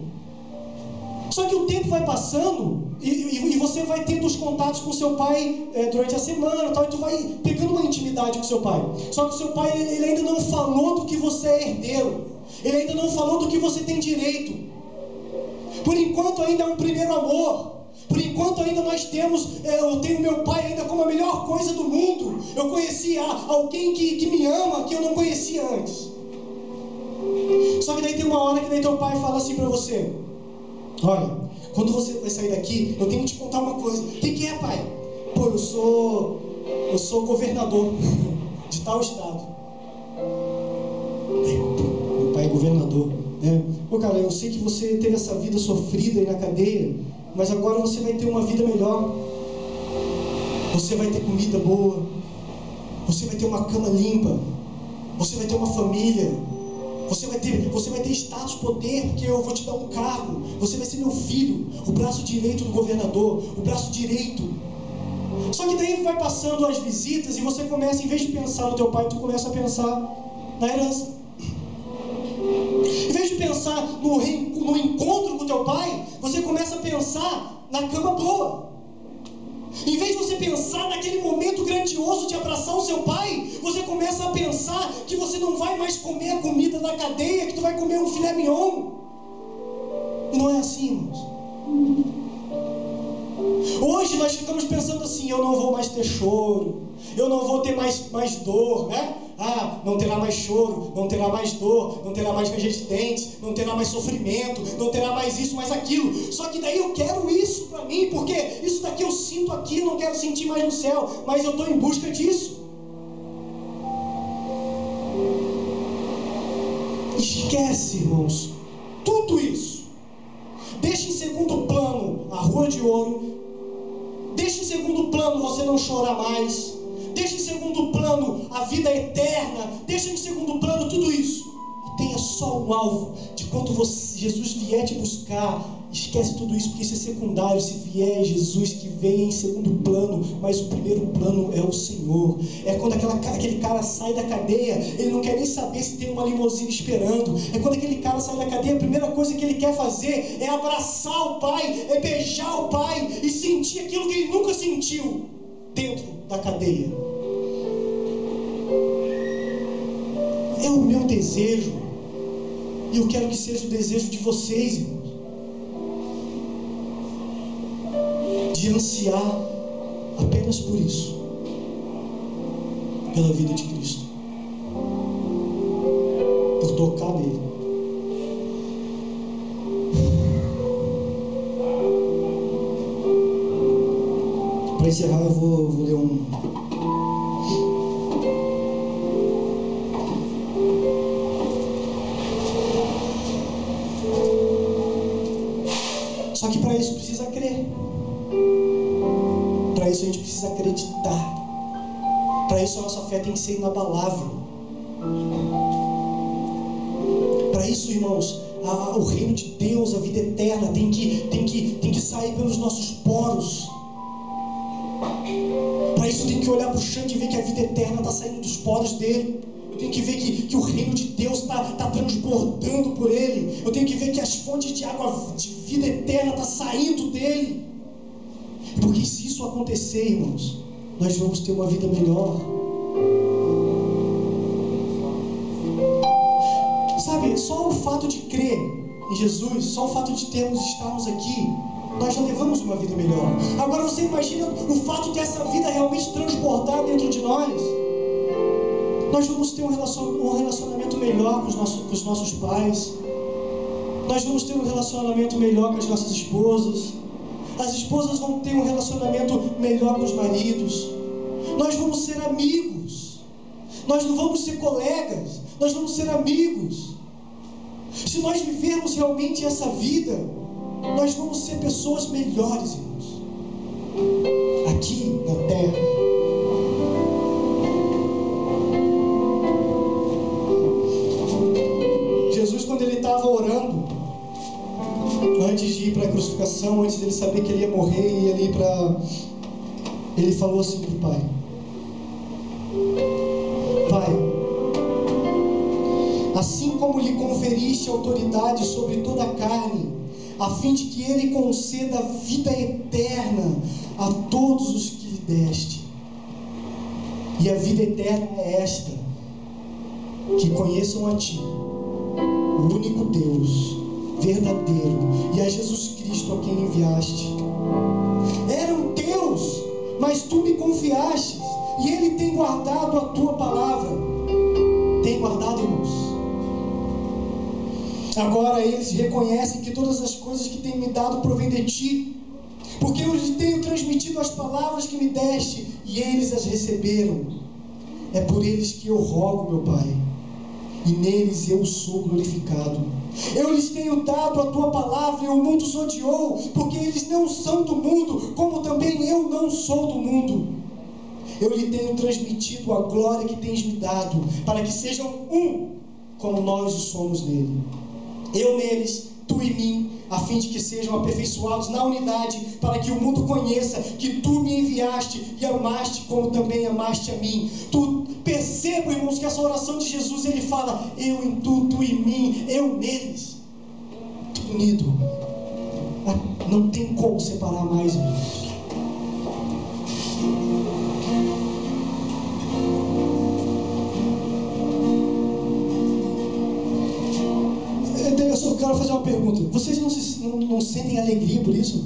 Speaker 1: Só que o tempo vai passando e você vai tendo os contatos com seu pai durante a semana tal, e tu vai pegando uma intimidade com seu pai. Só que o seu pai, ele ainda não falou do que você é herdeiro. Ele ainda não falou do que você tem direito. Por enquanto ainda é um primeiro amor. Por enquanto ainda nós temos, eu tenho meu pai ainda como a melhor coisa do mundo. Eu conheci alguém que me ama, que eu não conhecia antes. Só que daí tem uma hora que daí teu pai fala assim para você, olha, quando você vai sair daqui, eu tenho que te contar uma coisa. O que é, pai? Pô, eu sou governador de tal estado. Meu pai é governador, né? Pô, cara, eu sei que você teve essa vida sofrida aí na cadeia, mas agora você vai ter uma vida melhor. Você vai ter comida boa, você vai ter uma cama limpa, você vai ter uma família, você vai ter status, poder, porque eu vou te dar um cargo, você vai ser meu filho, o braço direito do governador, o braço direito. Só que daí vai passando as visitas e você começa, em vez de pensar no teu pai, tu começa a pensar na herança. Em vez de pensar no encontro com o teu pai, você começa a pensar na cama boa. Em vez de você pensar naquele momento grandioso de abraçar o seu pai, você começa a pensar que você não vai mais comer a comida da cadeia, que tu vai comer um filé mignon. E não é assim, irmãos. Hoje nós ficamos pensando assim: eu não vou mais ter choro, eu não vou ter mais dor, né? Não terá mais choro, não terá mais dor, não terá mais ranger de dentes, não terá mais sofrimento, não terá mais isso, mais aquilo. Só que daí eu quero isso para mim, porque isso daqui eu sinto aqui, eu não quero sentir mais no céu, mas eu estou em busca disso. Esquece, irmãos, tudo isso. Deixa em segundo plano a rua de ouro. Deixa em segundo plano você não chorar mais. Deixa em segundo plano a vida eterna. Deixa em segundo plano tudo isso. E tenha só um alvo de quando Jesus vier te buscar. Esquece tudo isso, porque isso é secundário. Se vier Jesus, que vem em segundo plano, mas o primeiro plano é o Senhor. É quando aquele cara sai da cadeia, ele não quer nem saber se tem uma limusine esperando. É quando aquele cara sai da cadeia, a primeira coisa que ele quer fazer é abraçar o Pai, é beijar o Pai e sentir aquilo que ele nunca sentiu dentro da cadeia. É o meu desejo, e eu quero que seja o desejo de vocês, irmãos, de ansiar apenas por isso, pela vida de Cristo, por tocar nele. Para encerrar, eu vou ler Só que para isso precisa crer. Para isso a gente precisa acreditar. Para isso a nossa fé tem que ser inabalável. Para isso, irmãos, o reino de Deus, a vida eterna tem que sair pelos nossos poros. Para isso eu tenho que olhar para o chão e ver que a vida eterna está saindo dos poros dele. Eu tenho que ver que o reino de Deus está transbordando por ele. Eu tenho que ver que as fontes de água de vida eterna estão saindo dele. Porque se isso acontecer, irmãos, nós vamos ter uma vida melhor. Sabe, só o fato de crer em Jesus, só o fato de estarmos aqui, nós já levamos uma vida melhor. Agora você imagina o fato dessa vida realmente transbordar dentro de nós. Nós vamos ter um relacionamento melhor com os nossos pais. Nós vamos ter um relacionamento melhor com as nossas esposas. As esposas vão ter um relacionamento melhor com os maridos. Nós vamos ser amigos. Nós não vamos ser colegas. Nós vamos ser amigos. Se nós vivermos realmente essa vida, nós vamos ser pessoas melhores, irmãos, aqui na terra. Jesus, quando ele estava orando, antes de ir para a crucificação, antes dele saber que ele ia morrer e ia ali ele falou assim para o Pai: Pai, assim como lhe conferiste autoridade sobre toda a carne, a fim de que ele conceda vida eterna a todos os que lhe deste. E a vida eterna é esta: que conheçam a Ti, o único Deus verdadeiro, e a Jesus Cristo a quem enviaste. Eram teus, mas tu me confiaste, e ele tem guardado a tua palavra. Tem guardado, irmãos. Agora eles reconhecem que todas as coisas que tem me dado provém de ti. porque eu lhes tenho transmitido as palavras que me deste, e eles as receberam. É por eles que eu rogo, meu Pai, e neles eu sou glorificado. Eu lhes tenho dado a tua palavra, e o mundo os odiou, porque eles não são do mundo, como também eu não sou do mundo. Eu lhe tenho transmitido a glória que tens me dado, para que sejam um, como nós o somos nele. Eu neles, tu em mim, a fim de que sejam aperfeiçoados na unidade, para que o mundo conheça que tu me enviaste e amaste como também amaste a mim. Perceba, irmãos, que essa oração de Jesus, ele fala: eu em tu, tu em mim, eu neles. Unido. Não tem como separar mais, irmãos. Eu só quero fazer uma pergunta. Vocês não sentem alegria por isso?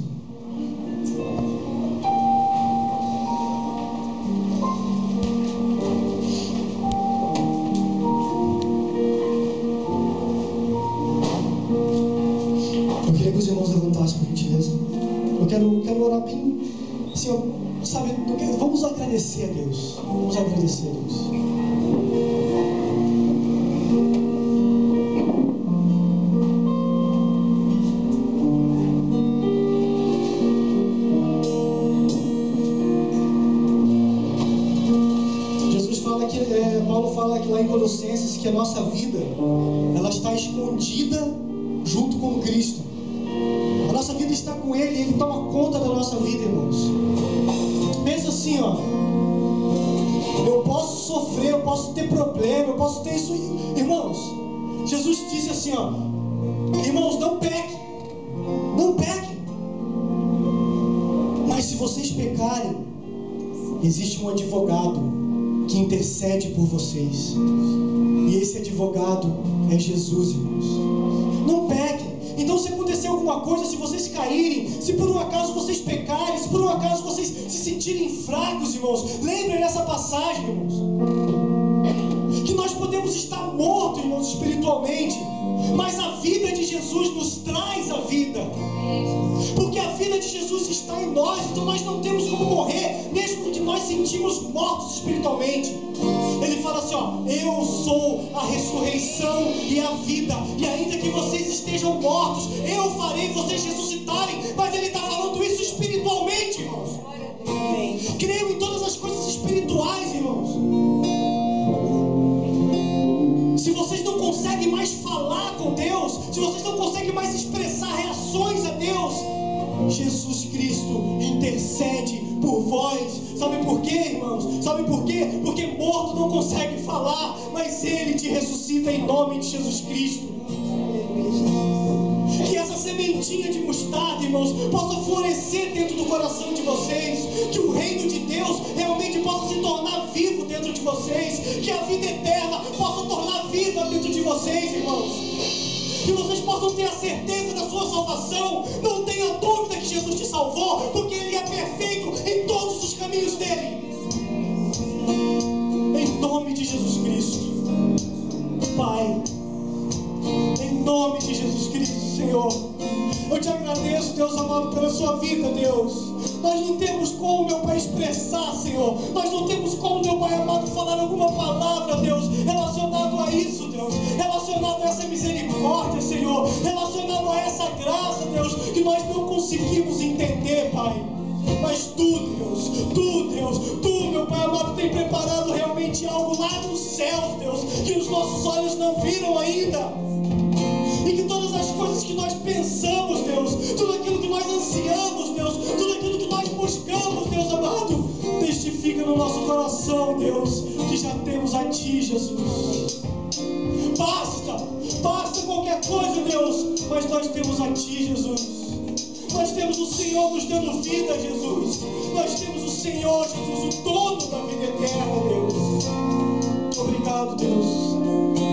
Speaker 1: Eu queria que os irmãos levantassem, por gentileza. Eu quero orar bem, assim, sabe, vamos agradecer a Deus. Vamos agradecer a Deus. Paulo fala que lá em Colossenses que a nossa vida, ela está escondida junto com Cristo. A nossa vida está com Ele, Ele toma conta da nossa vida, irmãos. Pensa assim, ó. Eu posso sofrer, eu posso ter problema, eu posso ter isso. Irmãos, Jesus disse assim, ó: irmãos, não pequem. Não pequem. Mas se vocês pecarem, existe um advogado que intercede por vocês. E esse advogado é Jesus, irmãos. Não pequem. Então, se acontecer alguma coisa, se vocês caírem, se por um acaso vocês pecarem, se por um acaso vocês se sentirem fracos, irmãos, lembrem dessa passagem, irmãos, que nós podemos estar mortos, irmãos, espiritualmente, mas a vida de Jesus nos traz a vida, porque a vida de Jesus está em nós. Então nós não temos como morrer, mesmo que nós sentimos mortos espiritualmente. Ele fala assim, ó: eu sou a ressurreição e a vida, e ainda que vocês estejam mortos, eu farei vocês ressuscitarem. Mas ele está falando isso espiritualmente, irmãos. Creio em todas as coisas espirituais, irmãos. Se vocês não conseguem mais falar com Deus, se vocês não conseguem mais expressar reações a Deus, Jesus Cristo intercede por vós. Sabe por quê, irmãos? Sabe por quê? Porque morto não consegue falar, mas Ele te ressuscita em nome de Jesus Cristo. Que essa sementinha de mostarda, irmãos, possa florescer dentro do coração de vocês, que o reino de Deus realmente possa se tornar vivo dentro de vocês, que a vida eterna possa tornar viva dentro de vocês, irmãos, que vocês possam ter a certeza da sua salvação. Não tenha dúvida que Jesus te salvou, porque Ele é perfeito em todos os caminhos dele. Em nome de Jesus Cristo, Pai, em nome de Jesus Cristo, Senhor, eu te agradeço, Deus amado, pela sua vida, Deus. Nós não temos como, meu Pai, expressar, Senhor. Nós não temos como, meu Pai amado, falar alguma palavra, Deus, relacionado a isso, Deus, relacionado a essa misericórdia, Senhor, relacionado a essa graça, Deus, que nós não conseguimos entender, Pai. Mas Tu, meu Pai amado, tem preparado realmente algo lá nos céus, Deus, que os nossos olhos não viram ainda. E que todas as coisas que nós pensamos, Deus, tudo aquilo que nós ansiamos, Deus, tudo aquilo que nós buscamos, Deus amado, testifica no nosso coração, Deus, que já temos a Ti, Jesus. Basta qualquer coisa, Deus, mas nós temos a Ti, Jesus. Nós temos o Senhor nos dando vida, Jesus. Nós temos o Senhor, Jesus, o dono da vida eterna, Deus. Obrigado, Deus.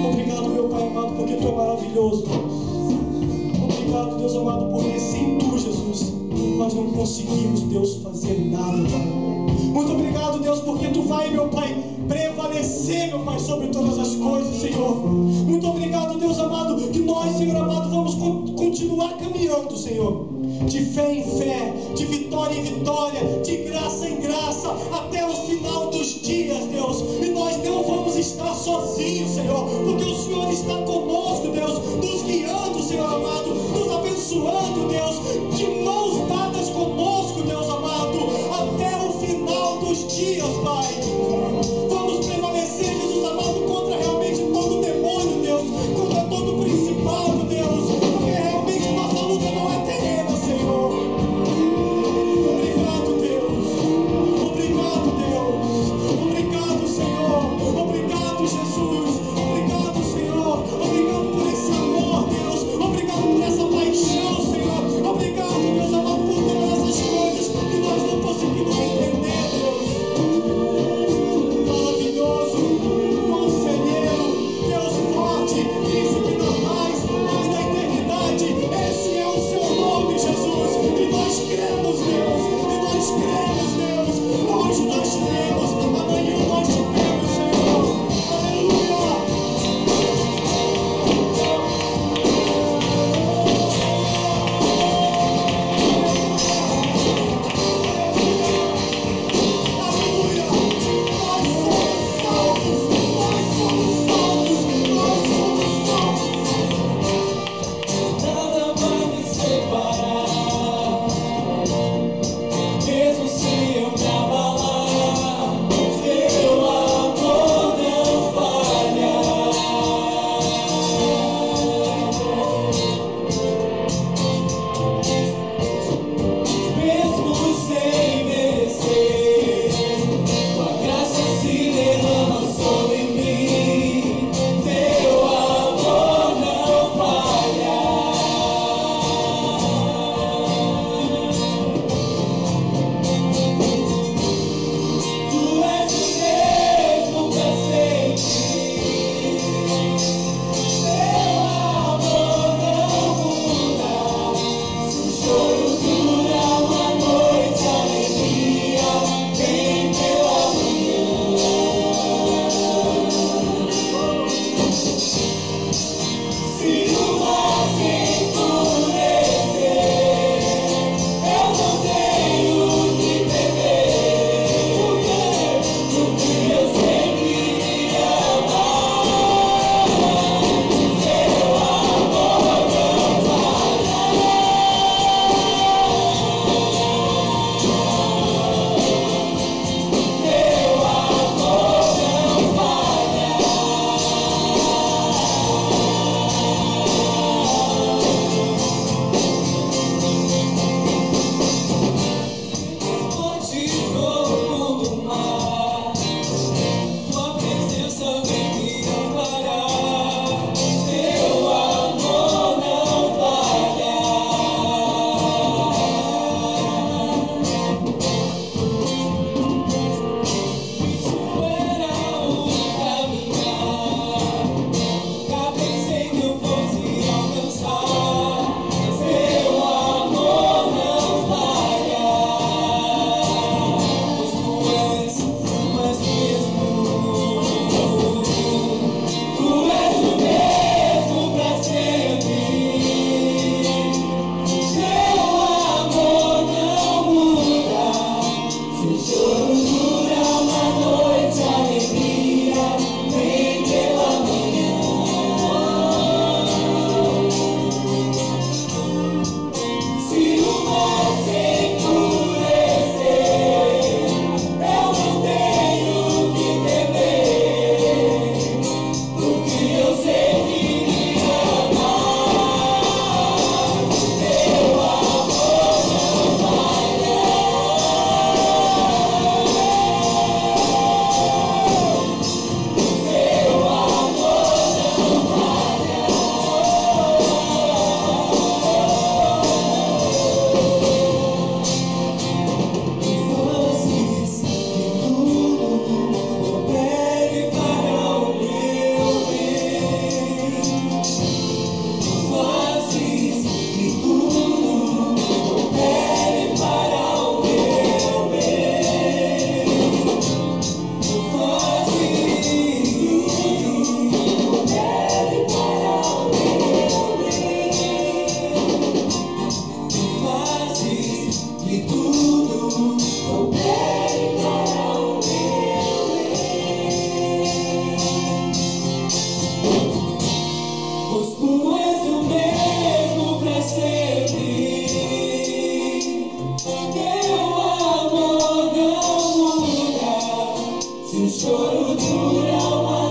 Speaker 1: Obrigado, meu Pai amado, porque Tu é maravilhoso, Deus. Obrigado, Deus amado, porque sem Tu, Jesus, nós não conseguimos, Deus, fazer nada, Pai. Muito obrigado, Deus, porque Tu vai, meu Pai, prevalecer, meu Pai, sobre todas as coisas, Senhor. Muito obrigado, Deus amado, que nós, Senhor amado, vamos continuar caminhando, Senhor. de fé em fé, de vitória em vitória, de graça em graça, até o final dos dias, Deus. E nós não vamos estar sozinhos, Senhor, porque o Senhor está conosco, Deus, nos guiando, Senhor amado, nos abençoando, Deus, de mãos dadas conosco, Deus amado, até o final dos dias, Pai. Vamos prevalecer, Jesus amado, contra realmente todo demônio, Deus, contra todo principado, Deus, porque realmente nossa luta não é terrena, Senhor. Obrigado, Deus. Obrigado, Deus. Obrigado, Senhor. Obrigado, Jesus. Obrigado, Senhor. Obrigado.
Speaker 2: choro dura uma